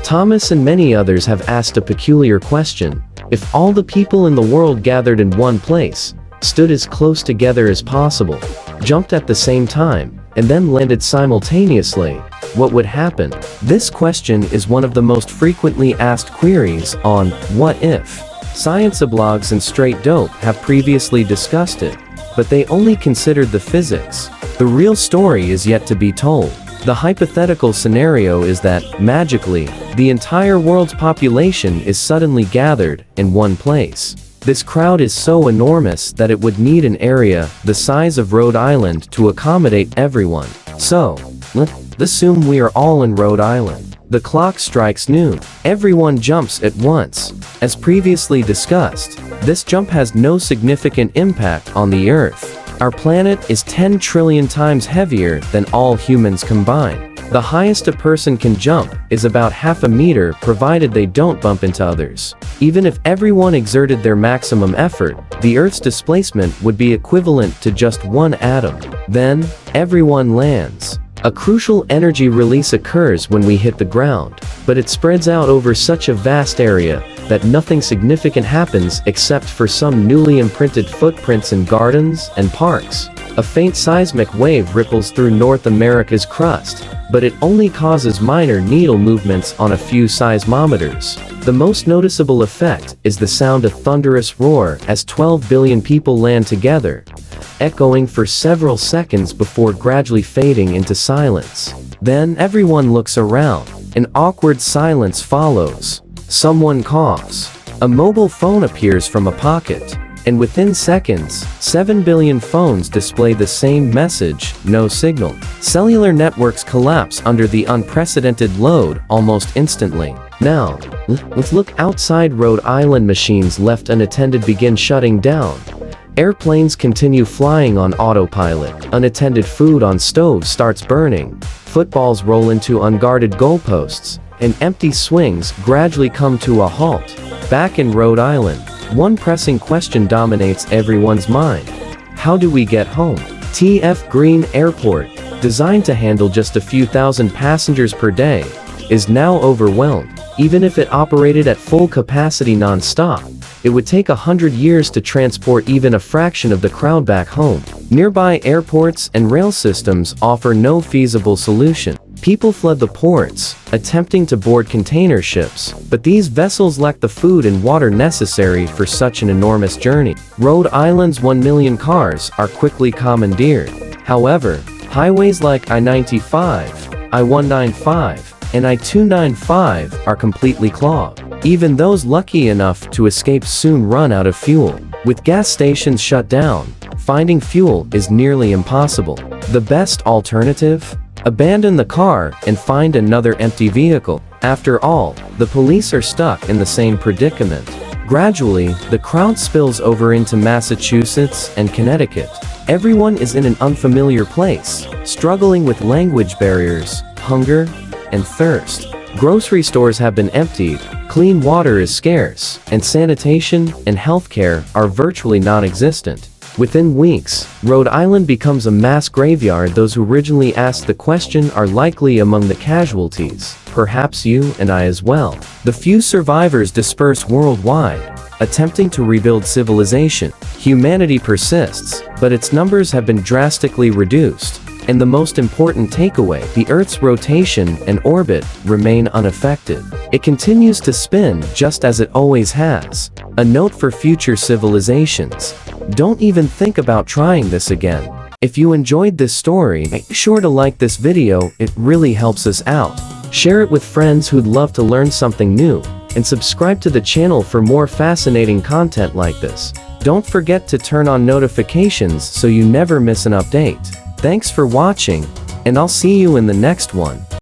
Thomas and many others have asked a peculiar question. If all the people in the world gathered in one place, stood as close together as possible, jumped at the same time, and then landed simultaneously, what would happen? This question is one of the most frequently asked queries on What If? Science-blogs and Straight Dope have previously discussed it, but they only considered the physics. The real story is yet to be told. The hypothetical scenario is that, magically, the entire world's population is suddenly gathered in one place. This crowd is so enormous that it would need an area the size of Rhode Island to accommodate everyone. So, let's assume we are all in Rhode Island. The clock strikes noon. Everyone jumps at once. As previously discussed, this jump has no significant impact on the Earth. Our planet is 10 trillion times heavier than all humans combined. The highest a person can jump is about half a meter, provided they don't bump into others. Even if everyone exerted their maximum effort, the Earth's displacement would be equivalent to just one atom. Then, everyone lands. A crucial energy release occurs when we hit the ground, but it spreads out over such a vast area that nothing significant happens except for some newly imprinted footprints in gardens and parks. A faint seismic wave ripples through North America's crust, but it only causes minor needle movements on a few seismometers. The most noticeable effect is the sound of thunderous roar as 12 billion people land together, echoing for several seconds before gradually fading into silence. Then everyone looks around. An awkward silence follows. Someone coughs. A mobile phone appears from a pocket. And within seconds, 7 billion phones display the same message, no signal. Cellular networks collapse under the unprecedented load almost instantly. Now, let's look outside Rhode Island. Machines left unattended begin shutting down. Airplanes continue flying on autopilot. Unattended food on stoves starts burning. Footballs roll into unguarded goalposts, and empty swings gradually come to a halt. Back in Rhode Island, one pressing question dominates everyone's mind. How do we get home? TF Green Airport, designed to handle just a few thousand passengers per day, is now overwhelmed. Even if it operated at full capacity non-stop, it would take 100 years to transport even a fraction of the crowd back home. Nearby airports and rail systems offer no feasible solution. People fled the ports, attempting to board container ships, but these vessels lack the food and water necessary for such an enormous journey. Rhode Island's 1 million cars are quickly commandeered. However, highways like I-95, I-195, and I-295 are completely clogged. Even those lucky enough to escape soon run out of fuel. With gas stations shut down, finding fuel is nearly impossible. The best alternative? Abandon the car and find another empty vehicle. After all, the police are stuck in the same predicament. Gradually, the crowd spills over into Massachusetts and Connecticut. Everyone is in an unfamiliar place, struggling with language barriers, hunger, and thirst. Grocery stores have been emptied, clean water is scarce, and sanitation and healthcare are virtually non-existent. Within weeks, Rhode Island becomes a mass graveyard. Those who originally asked the question are likely among the casualties, perhaps you and I as well. The few survivors disperse worldwide, attempting to rebuild civilization. Humanity persists, but its numbers have been drastically reduced. And the most important takeaway, the Earth's rotation and orbit remain unaffected. It continues to spin just as it always has. A note for future civilizations: don't even think about trying this again. If you enjoyed this story, make sure to like this video, it really helps us out. Share it with friends who'd love to learn something new, and subscribe to the channel for more fascinating content like this. Don't forget to turn on notifications so you never miss an update. Thanks for watching, and I'll see you in the next one.